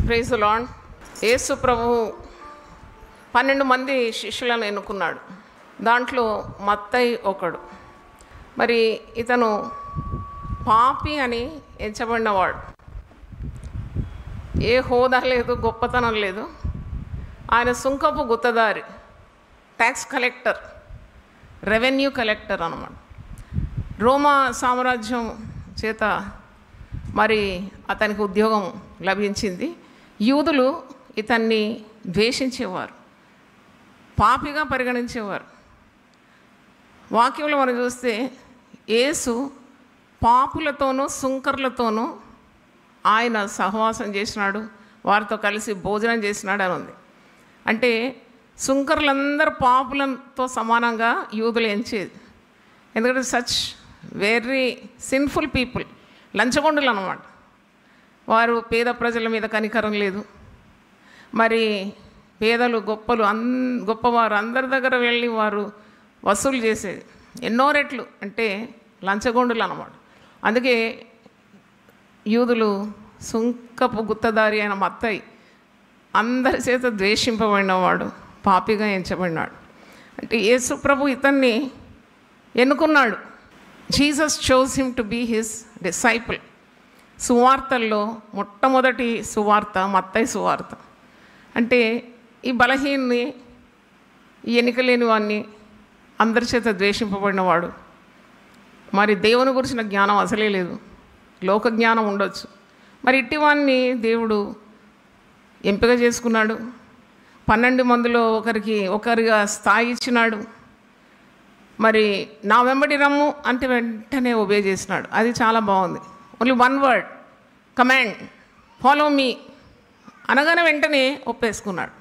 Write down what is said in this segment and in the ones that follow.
Praise the lord. Yesu ప్రభు 12 మంది శిష్యులను ఎన్నుకున్నాడు. దాంట్లో మత్తయి ఒకడు. మరి ఇతను పాపి అని ఎంచబడినవాడు. ఏ హోదా లేదు, గొప్పతనం లేదు. ఆయన సుంకపు గుత్తదారి, ట్యాక్స్ కలెక్టర్, రెవెన్యూ కలెక్టర్ అన్నమాట. రోమా సామ్రాజ్యం చేత మరి అతనికి ఉద్యోగం లభించింది. యూదులు ఇతన్ని ద్వేషించేవారు, పాపిగా పరిగణించేవారు. వాక్యంలో మనం చూస్తే యేసు పాపులతోనూ సుంకర్లతోనూ ఆయన సహవాసం చేసినాడు, వారితో కలిసి భోజనం చేసినాడు అని ఉంది. అంటే సుంకర్లందరూ పాపులతో సమానంగా యూదులు ఎంచేది. ఎందుకంటే సచ్ వెరీ సిన్ఫుల్ పీపుల్, లంచగొండులు అన్నమాట. వారు పేద ప్రజల మీద కనికరం లేదు. మరి పేదలు గొప్పలు గొప్పవారు అందరి దగ్గర వెళ్ళి వారు వసూలు చేసేది ఎన్నో రెట్లు, అంటే లంచగొండులు అన్నమాట. అందుకే యూదులు సుంకపు గుత్తదారి అయిన మత్తయి అందరి చేత ద్వేషింపబడినవాడు, పాపిగా ఎంచబడినాడు. అంటే యేసు ప్రభు ఇతన్ని ఎన్నుకున్నాడు. Jesus chose him to be his disciple. సువార్తల్లో మొట్టమొదటి సువార్త మత్తయి సువార్త. అంటే ఈ బలహీన్ని, ఈ ఎన్నిక లేని వాడిని, అందరి చేత ద్వేషింపబడినవాడు, మరి దేవుని గురించిన జ్ఞానం అసలే లేదు, లోక జ్ఞానం ఉండొచ్చు. మరి ఇట్టివాన్ని దేవుడు ఎంపిక చేసుకున్నాడు. 12 మందిలో ఒకరిగా స్థాయి ఇచ్చినాడు. మరి నా వెంబడి రమ్ము అంటే వెంటనే ఒబే చేసినాడు. అది చాలా బాగుంది. Only one word, command, follow me అనగానే వెంటనే ఒప్పేసుకున్నాడు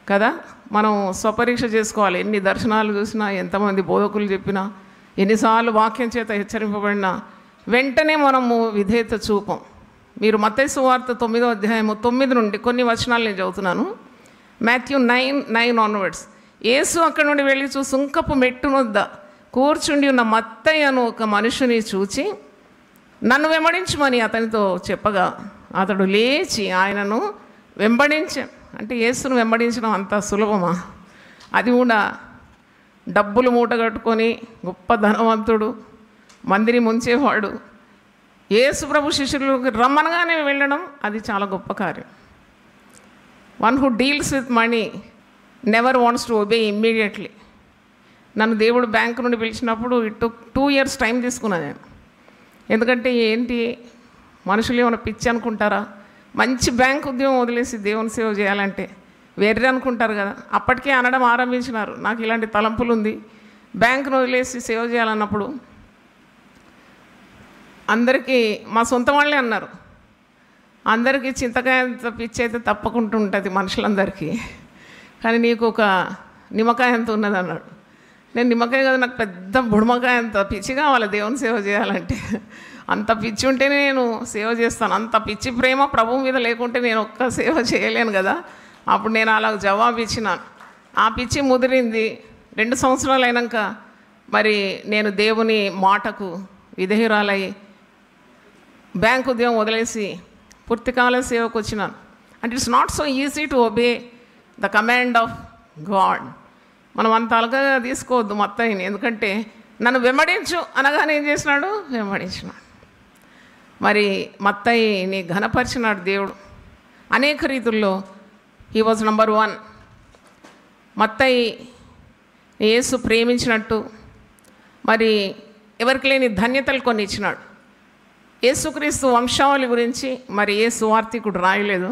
కదా. మనం స్వపరీక్ష చేసుకోవాలి. ఎన్ని దర్శనాలు చూసినా, ఎంతమంది బోధకులు చెప్పినా, ఎన్నిసార్లు వాక్యం చేత హెచ్చరింపబడినా వెంటనే మనము విధేయత చూపం. మీరు మత్తయి సువార్త 9వ అధ్యాయము 9 నుండి కొన్ని వచనాలు నేను చదువుతున్నాను. Matthew 9:9 onwards. యేసు అక్కడి నుండి వెళ్ళి సుంకపు మెట్టునొద్ద కూర్చుండి ఉన్న మత్తయి అను ఒక మనుషుని చూచి నన్ను వెంబడించమని అతనితో చెప్పగా అతడు లేచి ఆయనను వెంబడించాను. అంటే యేసును వెంబడించడం అంత సులభమా? అది కూడా డబ్బులు మూట కట్టుకొని గొప్ప ధనవంతుడు, మందిని ముంచేవాడు, యేసు ప్రభు శిష్యులకు రమ్మనగానే వెళ్ళడం అది చాలా గొప్ప కార్యం. One who deals with money never wants to obey immediately. నన్ను దేవుడు బ్యాంకు నుండి పిలిచినప్పుడు ఇటు 2 years టైం తీసుకున్నాను నేను. ఎందుకంటే ఏంటి, మనుషులు ఏమైనా పిచ్చి అనుకుంటారా? మంచి బ్యాంక్ ఉద్యోగం వదిలేసి దేవుని సేవ చేయాలంటే వేరే అనుకుంటారు కదా. అప్పటికే అనడం ఆరంభించినారు, నాకు ఇలాంటి తలంపులు ఉంది, బ్యాంకును వదిలేసి సేవ చేయాలన్నప్పుడు అందరికీ మా సొంత వాళ్ళే అన్నారు, అందరికీ చింతకాయంత పిచ్చి అయితే తప్పకుండా ఉంటుంది మనుషులందరికీ, కానీ నీకు ఒక నిమ్మకాయ అంత ఉన్నది అన్నాడు. నేను నిమ్మకాయ కదా, నాకు పెద్ద బుడమకాయ అంత పిచ్చి కావాలి దేవుని సేవ చేయాలంటే. అంత పిచ్చి ఉంటేనే నేను సేవ చేస్తాను. అంత పిచ్చి ప్రేమ ప్రభువు మీద లేకుంటే నేను ఒక్క సేవ చేయలేను కదా. అప్పుడు నేను అలా జవాబు ఇచ్చినాను. ఆ పిచ్చి ముదిరింది. 2 సంవత్సరాలు అయినాక మరి నేను దేవుని మాటకు విధేయురాలై బ్యాంక్ ఉద్యోగం వదిలేసి పూర్తికాల సేవకు వచ్చినాను. అంటే it's not so easy to obey the command of God. మనం అంత అలగా తీసుకోవద్దు మత్తయిని. ఎందుకంటే నన్ను వెంబడించు అనగానే ఏం చేసినాడు, వెంబడించినాడు. మరి మత్తయిని ఘనపరిచినాడు దేవుడు అనేక రీతుల్లో. He was number 1. మత్తయి యేసు ప్రేమించినట్టు మరి ఎవరికి లేని ధన్యతలు కొన్ని ఇచ్చినాడు. యేసుక్రీస్తు వంశావళి గురించి మరి ఏ సువార్తికుడు రాయలేదు.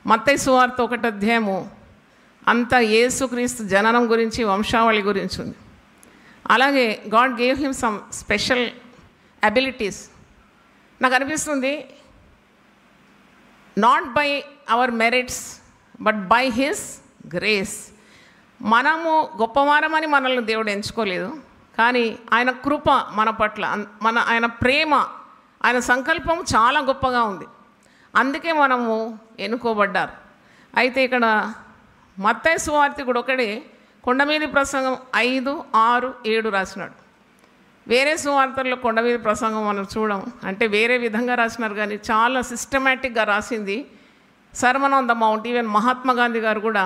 మత్తయి సువార్త 1వ అధ్యాయము అంతా యేసుక్రీస్తు జననం గురించి, వంశావళి గురించి ఉంది. అలాగే God gave him some special abilities. నాకు అనిపిస్తుంది, not by our merits but by his grace. మనము గొప్పవారమని మనల్ని దేవుడు ఎంచుకోలేదు, కానీ ఆయన కృప మన పట్ల, ఆయన ప్రేమ, ఆయన సంకల్పం చాలా గొప్పగా ఉంది. అందుకే మనము ఎన్నుకోబడ్డారు. అయితే ఇక్కడ మత్తయి సువార్తికుడు ఒకడే కొండ మీద ప్రసంగం 5, 6, 7 రాసినాడు. వేరే సువార్తల్లో కొండ మీద ప్రసంగం మనం చూడం, అంటే వేరే విధంగా రాసినారు, కానీ చాలా సిస్టమేటిక్గా రాసింది sermon on the mount. Even Mahatma Gandhi గారు కూడా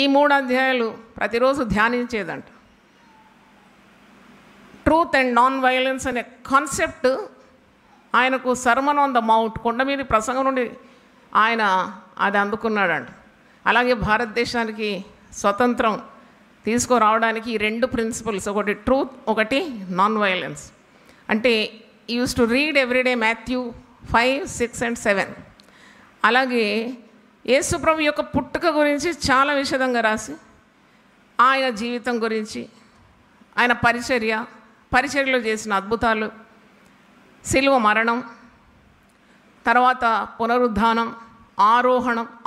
ఈ 3 అధ్యాయాలు ప్రతిరోజు ధ్యానించేదంట. ట్రూత్ అండ్ నాన్ వైలెన్స్ అనే కాన్సెప్ట్ ఆయనకు సర్మన్ ఆన్ ద మౌంట్, కొండ మీద ప్రసంగం నుండి ఆయన అది అందుకున్నాడంట. అలాగే భారతదేశానికి స్వతంత్రం తీసుకురావడానికి ఈ 2 ప్రిన్సిపల్స్, ఒకటి ట్రూత్, ఒకటి నాన్ వైలెన్స్. అంటే use to read everyday Matthew 5, 6 and 7. అలాగే యేసుప్రభు యొక్క పుట్టుక గురించి చాలా విశదంగా రాసి, ఆయన జీవితం గురించి, ఆయన పరిచర్యలో చేసిన అద్భుతాలు, శిలువ మరణం, తర్వాత పునరుద్ధానం,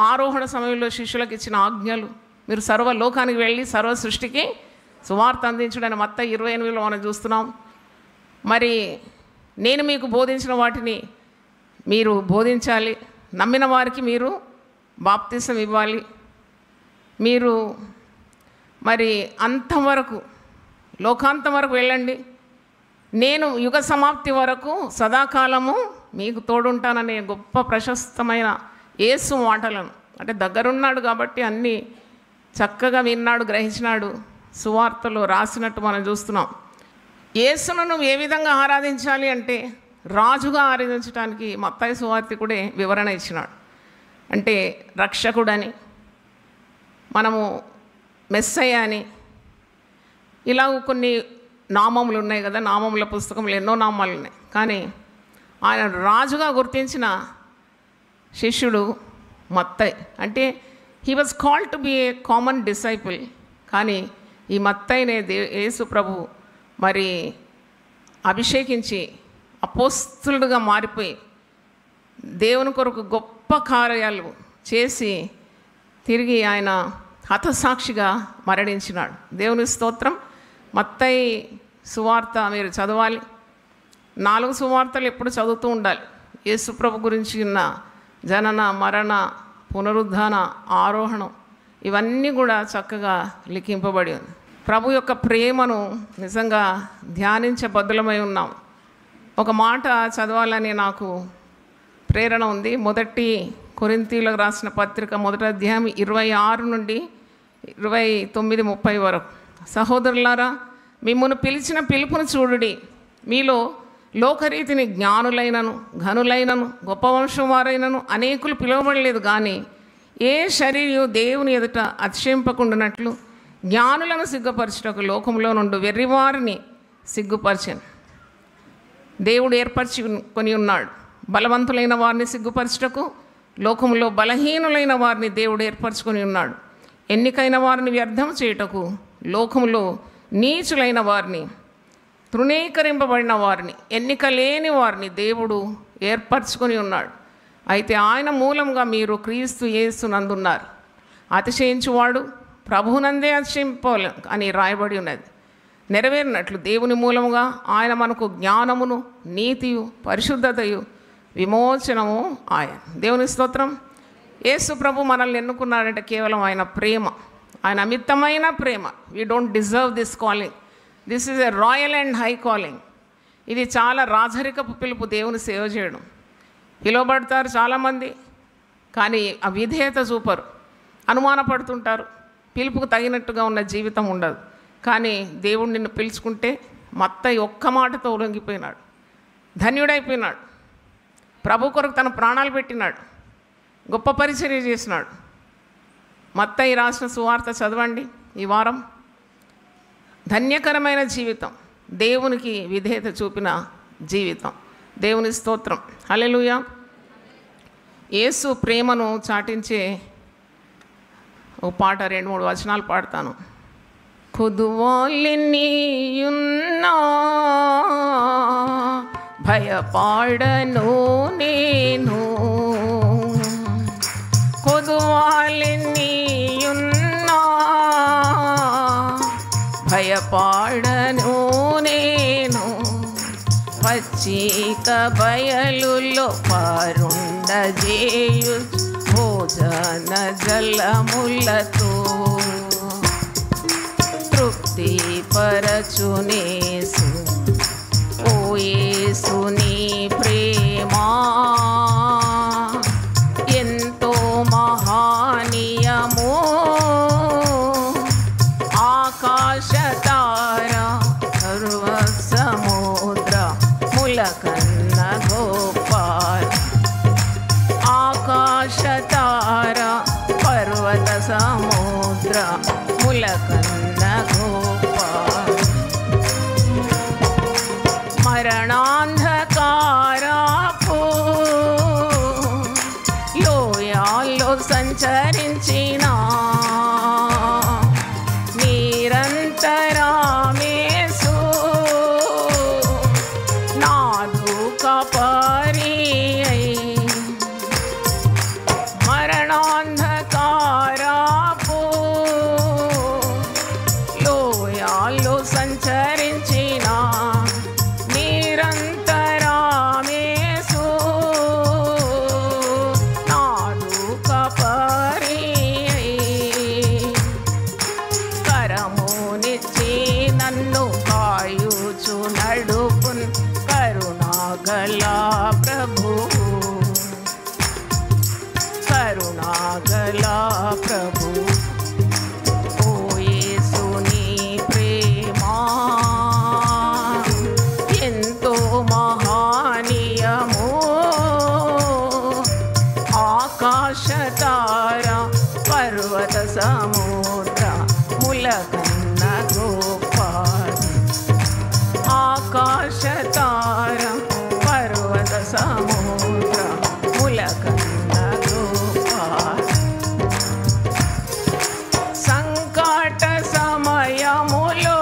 ఆరోహణ సమయంలో శిష్యులకు ఇచ్చిన ఆజ్ఞలు, మీరు సర్వలోకానికి వెళ్ళి సర్వ సృష్టికి సువార్త అందించడని మత్తయి 28లో మనం చూస్తున్నాం. మరి నేను మీకు బోధించిన వాటిని మీరు బోధించాలి, నమ్మిన వారికి మీరు బాప్తిసం ఇవ్వాలి, మీరు మరి అంతవరకు లోకాంతం వరకు వెళ్ళండి, నేను యుగ సమాప్తి వరకు సదాకాలము మీకు తోడుంటాననే గొప్ప ప్రశస్తమైన యేసు మాటలను, అంటే దగ్గరున్నాడు కాబట్టి అన్నీ చక్కగా విన్నాడు, గ్రహించినాడు, సువార్తలో రాసినట్టు మనం చూస్తున్నాం. యేసును నువ్వు ఏ విధంగా ఆరాధించాలి అంటే రాజుగా ఆరాధించడానికి మత్తయి సువార్తికుడే వివరణ ఇచ్చినాడు. అంటే రక్షకుడని, మనము మెస్సయ్య అని, ఇలా కొన్ని నామములు ఉన్నాయి కదా, నామముల పుస్తకంలో ఎన్నో నామాలు ఉన్నాయి. కానీ ఆయన రాజుగా గుర్తించిన శిష్యుడు మత్తయి. అంటే he was called to be a common disciple. కానీ ఈ మత్తయినే యేసు ప్రభు మరి అభిషేకించి అపోస్తులుగా మారిపోయి దేవుని కొరకు గొప్ప కార్యాలు చేసి తిరిగి ఆయన హతసాక్షిగా మరణించినాడు. దేవుని స్తోత్రం. మత్తయి సువార్త మీరు చదవాలి. 4 సువార్తలు ఎప్పుడు చదువుతూ ఉండాలి. యేసుప్రభు గురించి ఉన్న జనన, మరణ, పునరుద్ధాన, ఆరోహణం ఇవన్నీ కూడా చక్కగా లిఖింపబడి ఉంది. ప్రభు యొక్క ప్రేమను నిజంగా ధ్యానించబద్ధులమై ఉన్నాం. ఒక మాట చదవాలని నాకు ప్రేరణ ఉంది. 1 కొరింథీయులకు రాసిన పత్రిక 1వ అధ్యాయం 26 నుండి 29, 30 వరకు. సహోదరులారా, మిమ్మును పిలిచిన పిలుపును చూడుడి. మీలో లోకరీతిని జ్ఞానులైనను, ఘనులైనను, గొప్ప వంశం వారైనను అనేకులు పిలువబడలేదు. కానీ ఏ శరీరం దేవుని ఎదుట అతిశయింపకుండానట్లు జ్ఞానులను సిగ్గుపరచుటకు లోకంలో నుండి వెర్రివారిని సిగ్గుపరిచాను. దేవుడు ఏర్పరచుకొని ఉన్నాడు. బలవంతులైన వారిని సిగ్గుపరచుటకు లోకంలో బలహీనులైన వారిని దేవుడు ఏర్పరచుకొని ఉన్నాడు. ఎన్నికైన వారిని వ్యర్థం చేయుటకు లోకంలో నీచులైన వారిని, తృణీకరింపబడిన వారిని, ఎన్నిక లేని వారిని దేవుడు ఏర్పరచుకొని ఉన్నాడు. అయితే ఆయన మూలంగా మీరు క్రీస్తు యేసునందున్నారు. అతిశయించువాడు ప్రభువునందే అతిశయింపవలె అని రాయబడి ఉన్నది. నెరవేరినట్లు దేవుని మూలముగా ఆయన మనకు జ్ఞానమును, నీతియు, పరిశుద్ధతయు, విమోచనము ఆయన. దేవుని స్తోత్రం. యేసు ప్రభు మనల్ని ఎన్నుకున్నాడంటే కేవలం ఆయన ప్రేమ, ఆయన అమితమైన ప్రేమ. We don't deserve this calling. This is a royal and high calling. ఇది చాలా రాజరికపు పిలుపు, దేవుని సేవ చేయడం. పిలువబడతారు చాలామంది, కానీ ఆ విధేయత చూపరు, అనుమానపడుతుంటారు, పిలుపుకు తగినట్టుగా ఉన్న జీవితం ఉండదు. కానీ దేవుడు నిన్ను పిలుచుకుంటే మత్తయి ఒక్క మాటతో లొంగిపోయినాడు, ధన్యుడైపోయినాడు, ప్రభు కొరకు తన ప్రాణాలు పెట్టినాడు, గొప్ప పరిచర్య చేసినాడు. మత్తయి రాసిన సువార్త చదవండి ఈ వారం. ధన్యకరమైన జీవితం, దేవునికి విధేయత చూపిన జీవితం. దేవుని స్తోత్రం. హల్లెలూయా. యేసు ప్రేమను చాటించే ఓ పాట, 2-3 వచనాలు పాడతాను. కొదువాలినియున్నా భయపడను నేను, కొదువాలినియున్నా భయపడను నేను, పచ్చిక బయలులో పారుండజేయు భోజన జలములతో తృప్తి పరచునేసు ఓ యేసు నీ ప్రేమ ఎంతో సంచరించిన నిరంతరమేసు నాదు కాపరి మరణాంధకారపు లోయాల్లో సంచరించిన నిరంతరమేసు నాదు కాపరి కరమునిచ్చి నన్ను కాయుచు నడుపున్ కరుణాగల ప్రభువు కరుణాగల ప్రభు ఓ యేసుని ప్రేమ ఎంతో మహనీయము ఆకాశతార పర్వత సముద్ర ములకన్న గోపాది ఆకాశతార పర్వత సముద్ర ములకన్న గోపాది సంకట సమయములో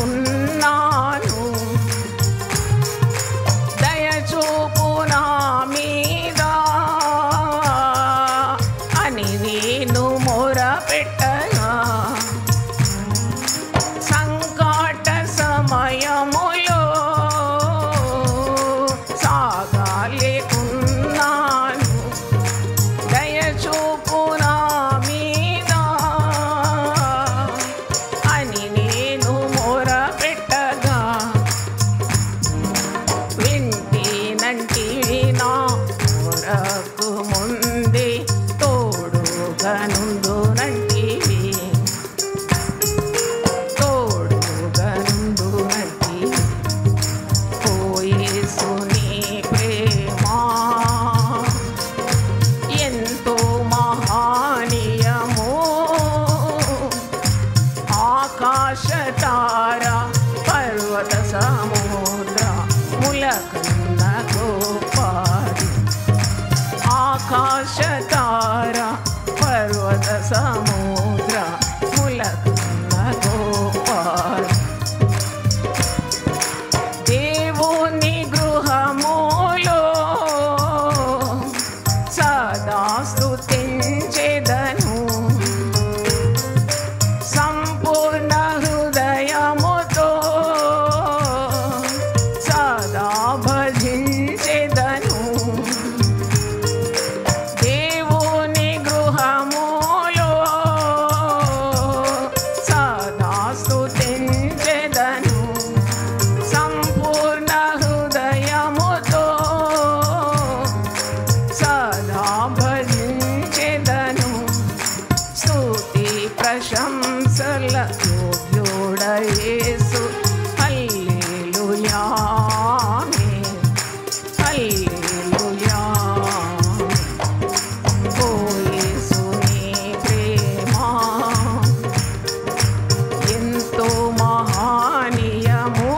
సాగాలేకున్నాను దయచూపు నా మీద అని నేను మొరపెట్టగా సంకట సమయములో సాగాలేకున్నాను దయచూపు నా మీద అని నేను మొరపెట్టగా వింటినంటివి నా మొరకు ముందే తోడుగనుందునంటివి తోడుగనుందునంటివి ఓ యేసుని ప్రేమ ఎంతో మహనీయము ఆకాశతార పర్వత సముద్ర ములకన్న గోపాది ఆకాశతార పర్వత సముద్ర ములకన్న గోపాది దేవుని గృహములో సదా స్తుతించెదను సంపూర్ణ హృదయముతో సదా భజించెదను దేవుని గృహములో సదా స్తుతించెదను సంపూర్ణ హృదయముతో సదా భజించెదను స్తుతి ప్రశంసల యోగ్యుడ యేసు హల్లెలూయా ఆమేన్ హల్లెలూయా ఓ యేసుని ప్రేమ ఎంతో మహనీయము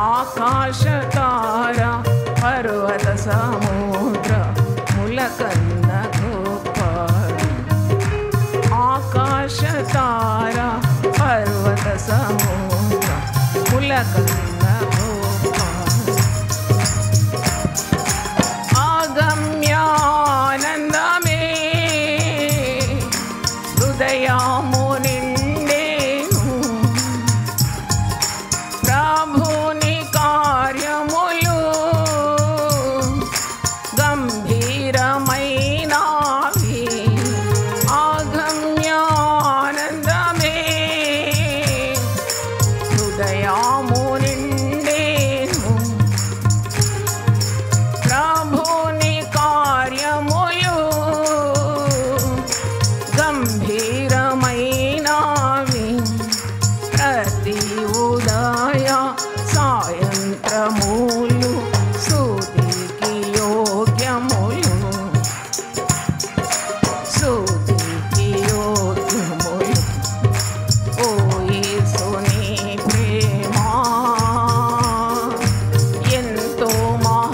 ఆకాశతార పర్వత సముద్ర ములకన్న గోపాది ఆకాశతార పర్వత సముద్ర ములకన్న గోపాది ఆగమ్యానందమే హృదయము నిండేను ప్రభుని కార్యములు గంభీరమైనవి ఆగమ్యానందమే హృదయము నిండేను ప్రభుని కార్యములు గంభీరమైనవి ప్రతి ఉదయ సాయంత్రములు స్తుతికి యోగ్యములు స్తుతికి యోగ్యములు ఓ యేసుని ప్రేమ ఎంతో మహా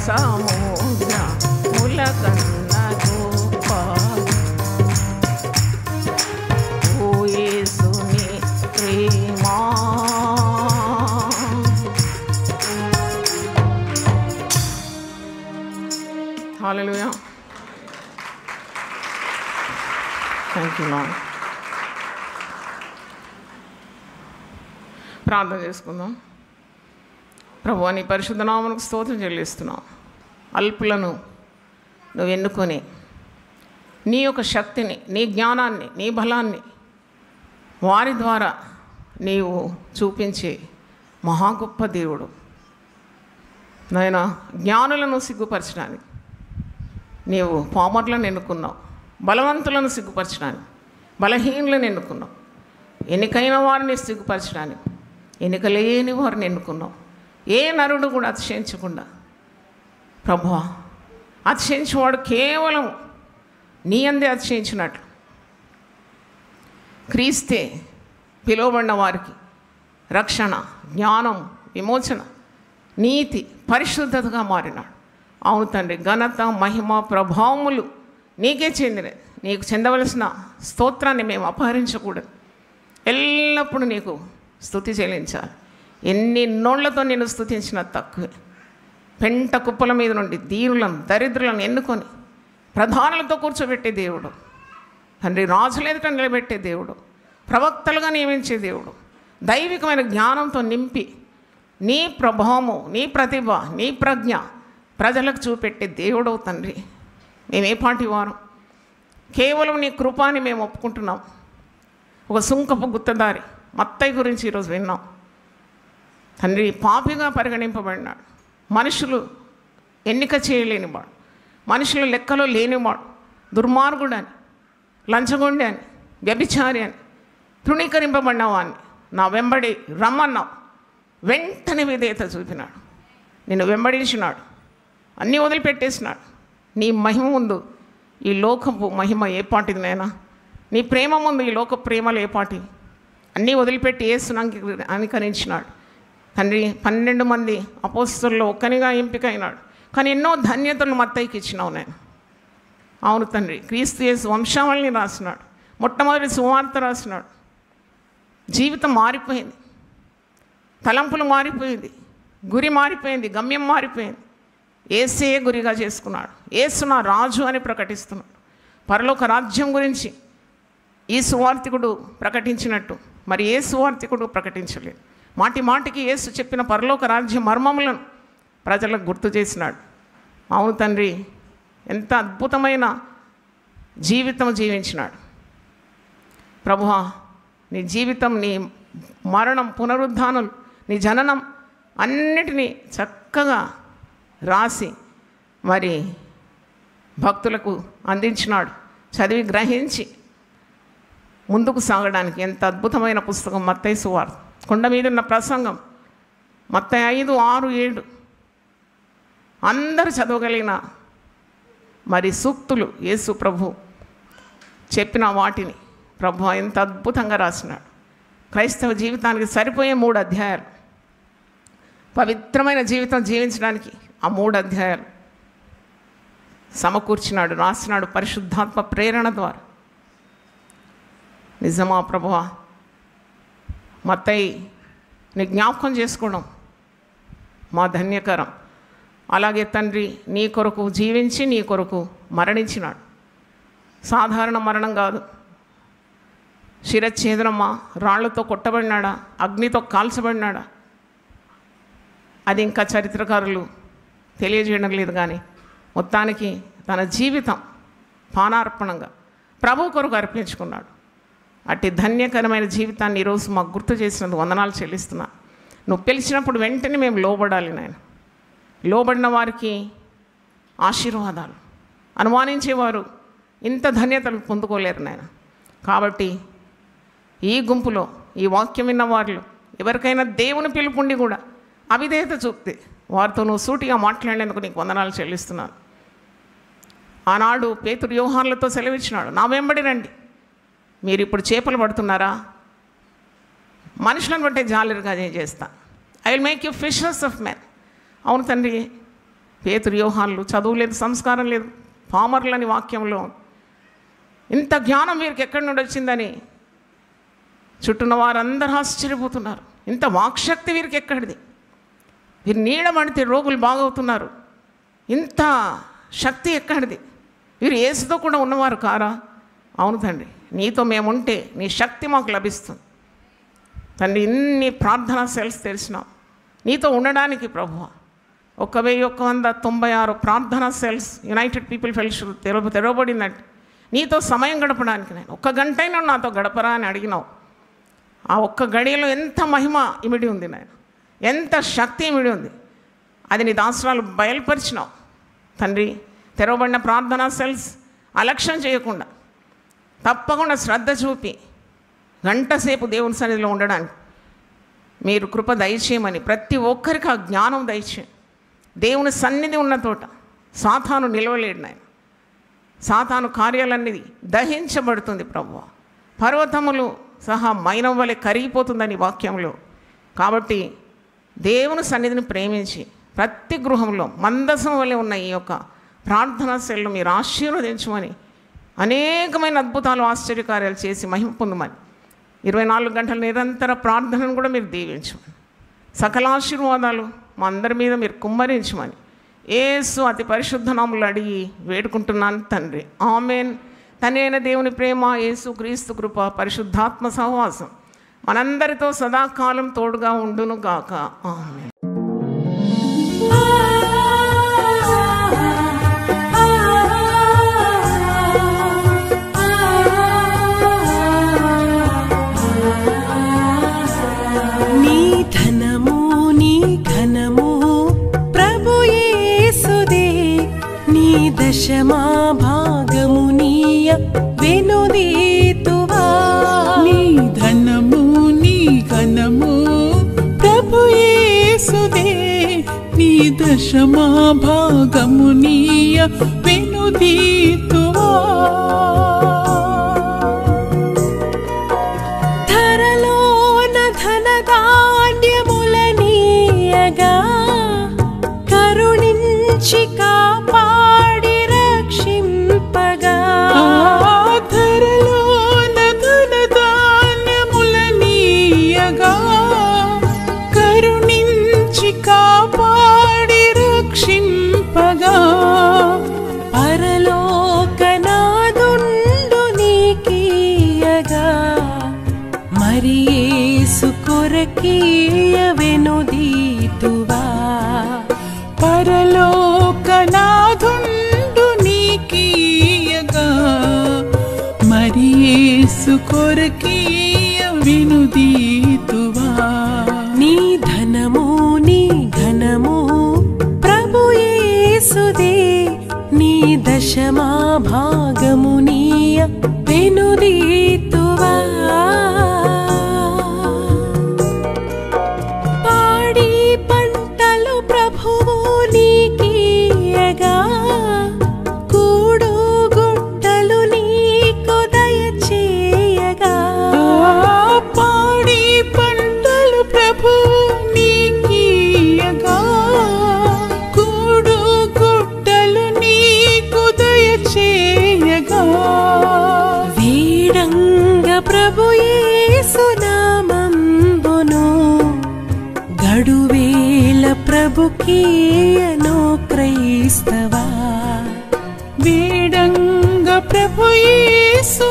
సముద్రముల కన్నా గొప్ప ఓ యేసుని ప్రేమ. హల్లెలూయా. Thank you lord. ప్రార్థన చేసుకుందాం. ప్రభువా, నీ పరిశుద్ధ నామమునకు స్తోత్రం చెల్లిస్తున్నాం. అల్పులను నువ్వు ఎన్నుకొని నీ యొక్క శక్తిని, నీ జ్ఞానాన్ని, నీ బలాన్ని వారి ద్వారా నీవు చూపించే మహా గొప్ప దేవుడు. నాయనా, జ్ఞానులను సిగ్గుపరచడానికి నీవు పామర్లను ఎన్నుకున్నావు. బలవంతులను సిగ్గుపరచడానికి బలహీనులను ఎన్నుకున్నావు. ఎన్నికైన వారిని సిగ్గుపరచడానికి ఎన్నిక లేని వారిని ఎన్నుకున్నావు. ఏ నరుడు కూడా అతిశయించకుండా ప్రభువా, అతిశయించేవాడు కేవలం నీ అందే అతిశయించినట్లు క్రీస్తే పిలువబడిన వారికి రక్షణ, జ్ఞానం, విమోచన, నీతి, పరిశుద్ధతగా మారినాడు. అవును తండ్రి, ఘనత, మహిమ, ప్రభావములు నీకే చెందినది. నీకు చెందవలసిన స్తోత్రాన్ని మేము అపహరించకూడదు. ఎల్లప్పుడూ నీకు స్తుతి చెల్లించాలి. ఎన్ని నోళ్లతో నేను స్తుతించిన తక్కువే. పెంట కుప్పల మీద నుండి దీనులను, దరిద్రులను ఎన్నుకొని ప్రధానులతో కూర్చోబెట్టే దేవుడు తండ్రి, రాజుల ఎదుట నిలబెట్టే దేవుడు, ప్రవక్తలుగా నియమించే దేవుడు, దైవికమైన జ్ఞానంతో నింపి నీ ప్రభావము, నీ ప్రతిభ, నీ ప్రజ్ఞ ప్రజలకు చూపెట్టే దేవుడు తండ్రి. మేమే పాటి వారం, కేవలం నీ కృపాని మేము ఒప్పుకుంటున్నాం. ఒక సుంకపు గుత్తదారి మత్తయి గురించి ఈరోజు విన్నాం తండ్రి. పాపిగా పరిగణింపబడినాడు. మనుషులు ఎన్నిక చేయలేనివాడు, మనుషులు లెక్కలో లేనివాడు, దుర్మార్గుడు అని, లంచగొండి అని, వ్యభిచారి అని తృణీకరింపబడినవాడిని నా వెంబడి రమ్మన్నావు. వెంటనే విధేయత చూపినాడు, నిన్ను వెంబడించినాడు, అన్నీ వదిలిపెట్టేసినాడు. నీ మహిమ ముందు ఈ లోకపు మహిమ ఏ పాటిదినైనా, నీ ప్రేమ ముందు ఈ లోక ప్రేమలు ఏ పాటి, అన్నీ వదిలిపెట్టి యేసును అనుకరించినాడు తండ్రి. 12 మంది అపోస్తలుల్లో ఒక్కనిగా ఎంపిక అయినాడు. కానీ ఎన్నో ధన్యతలు మత్తయికి ఇచ్చినావు నేను. అవును తండ్రి, క్రీస్తు యేసు వంశావళిని రాసినాడు, మొట్టమొదటి సువార్త రాసినాడు. జీవితం మారిపోయింది, తలంపులు మారిపోయింది, గురి మారిపోయింది, గమ్యం మారిపోయింది. యేసే గురిగా చేసుకున్నాడు. యేసు నా రాజు అని ప్రకటిస్తున్నాడు. పరలోక రాజ్యం గురించి ఈ సువార్తికుడు ప్రకటించినట్టు మరి ఏ సువార్తికుడు ప్రకటించలేదు. మాటి మాటికి యేసు చెప్పిన పరలోక రాజ్య మర్మములను ప్రజలకు గుర్తు చేసినాడు. అవును తండ్రి, ఎంత అద్భుతమైన జీవితం జీవించినాడు ప్రభువా. నీ జీవితం, నీ మరణం, పునరుద్ధానం, నీ జననం అన్నిటినీ చక్కగా రాసి మరి భక్తులకు అందించినాడు. చదివి గ్రహించి ముందుకు సాగడానికి ఎంత అద్భుతమైన పుస్తకం మత్తయి సువార్త. కొండ మీద ఉన్న ప్రసంగం మత్తయి 5, 6, 7 అందరూ చదవగలిగిన మరి సూక్తులు యేసు ప్రభు చెప్పిన వాటిని ప్రభు ఎంత అద్భుతంగా రాసినాడు. క్రైస్తవ జీవితానికి సరిపోయే 3 అధ్యాయాలు, పవిత్రమైన జీవితం జీవించడానికి ఆ 3 అధ్యాయాలు సమకూర్చినాడు, రాసినాడు పరిశుద్ధాత్మ ప్రేరణ ద్వారా. నిజమా ప్రభువా, మత్తయిని జ్ఞాపకం చేసుకోవడం మా ధన్యకరం. అలాగే తండ్రి, నీ కొరకు జీవించి నీ కొరకు మరణించినాడు. సాధారణ మరణం కాదు, శిరచ్ఛేదనమా, రాళ్లతో కొట్టబడినాడా, అగ్నితో కాల్చబడినాడా, అది ఇంకా చరిత్రకారులు తెలియజేయడం లేదు. కానీ మొత్తానికి తన జీవితం పానార్పణంగా ప్రభు కొరకు అర్పించుకున్నాడు. అట్టి ధన్యకరమైన జీవితాన్ని ఈరోజు మాకు గుర్తు చేసినందుకు వందనాలు చెల్లిస్తున్నా. నువ్వు పిలిచినప్పుడు వెంటనే మేము లోబడాలి నాయన. లోబడిన వారికి ఆశీర్వాదాలు, అనుమానించేవారు ఇంత ధన్యతలు పొందుకోలేరు నాయన. కాబట్టి ఈ గుంపులో, ఈ వాక్యం విన్న వారిలో ఎవరికైనా దేవుని పిలుపుండి కూడా అవిధేయత చూపితే వారితో నువ్వు సూటిగా మాట్లాడేందుకు నీకు వందనాలు చెల్లిస్తున్నాను. ఆనాడు పేతురు యోహానులతో సెలవిచ్చినాడు, నా వెంబడి రండి. మీరు ఇప్పుడు చేపలు పడుతున్నారా? మనుషులను బట్టే జాలరుగా నేను చేస్తా. I will make you fishers of men. అవును తండ్రి, పేతురు యోహాన్లు చదువు లేదు, సంస్కారం లేదు, పామర్లని వాక్యంలో ఇంత జ్ఞానం వీరికి ఎక్కడి నుండి వచ్చిందని చుట్టూన్న వారందరూ ఆశ్చర్యపోతున్నారు. ఇంత వాక్శక్తి వీరికి ఎక్కడిది? వీరు నీడమడితే రోగులు బాగవుతున్నారు. ఇంత శక్తి ఎక్కడిది? వీరు యేసుతో కూడా ఉన్నవారు కారా? అవును తండ్రి, నీతో మేముంటే నీ శక్తి మాకు లభిస్తుంది తండ్రి. ఇన్ని ప్రార్థనా సెల్స్ తెరిచినాం నీతో ఉండడానికి ప్రభువా. 1196 ప్రార్థనా సెల్స్ యునైటెడ్ పీపుల్ ఫెలోషిప్ తెరవబడిందంటే నీతో సమయం గడపడానికి. నేను 1 గంటైనా నాతో గడపరా అని అడిగినావు. ఆ 1 గడియలో ఎంత మహిమ ఇమిడి ఉంది నాయన, ఎంత శక్తి ఇమిడి ఉంది. అది నీ దాసరాలు బయలుపరిచినావు తండ్రి. తెరవబడిన ప్రార్థనా సెల్స్ అలక్ష్యం చేయకుండా తప్పకుండా శ్రద్ధ చూపి గంట సేపు దేవుని సన్నిధిలో ఉండడానికి మీరు కృప దయచేయమని ప్రతి ఒక్కరికి ఆ జ్ఞానం దయచేయండి. దేవుని సన్నిధి ఉన్న తోట సాతాను నిలవలేడు నాయన. సాతాను కార్యాలన్నీ దహించబడుతుంది ప్రభువా. పర్వతములు సహా మైనం వలె కరిగిపోతుందని వాక్యంలో. కాబట్టి దేవుని సన్నిధిని ప్రేమించి ప్రతి గృహంలో మందసం వలె ఉన్న ఈ యొక్క ప్రార్థనా సెల్లు మీరు ఆశీర్వదించమని, అనేకమైన అద్భుతాలు ఆశ్చర్యకార్యాలు చేసి మహిమ పొందమని, 24 గంటల నిరంతర ప్రార్థనను కూడా మీరు దీవించమని, సకల ఆశీర్వాదాలు మా అందరి మీద మీరు కుమ్మరించమని యేసు అతి పరిశుద్ధ నామములో అడిగి వేడుకుంటున్నాను తండ్రి. ఆమేన్. తండ్రి అయిన దేవుని ప్రేమ, యేసు క్రీస్తు కృప, పరిశుద్ధాత్మ సహవాసం మనందరితో సదాకాలం తోడుగా ఉండును గాక. ఆమేన్. దశమా భాగమునీయ వెనుదీతువా. నీ ధనము నీ ఘనము ప్రభు యేసుదే, నీ దశమా భాగమునీయ వెనుదీతువా. ధరలోన ధనధాన్యములనీయగా కరుణించి కాపాడి రక్షింపగా. ధరలోన ధనధాన్యములనీయగా కరుణించి కాపాడి రక్షింపగా. పరలోకనాదుండు నీకీయగా మరి యేసు కొరకీయ వెనుదీతువా. పరలోకనాథుండు నీకీయగా మరి యేసు కొరకీయ వెనుదీతువా. నీ ధనము నీ ఘనము ప్రభు యేసుదే, నీ దశమా భాగమునీయ వెనుదీతువా. పాడి పంటలు ప్రభువు నీకీయగా కూడు గుట్టలు నీకు దయచేయగా. పాడి పంటలు ప్రభు నీకీయగా కూడు గుట్టలు నీకు దయచేయగా. వీడంగ ప్రభు యేసు నామంబును గడువేల ప్రభుకీయను క్రైస్తవా. వేడంగ ప్రభు యేసు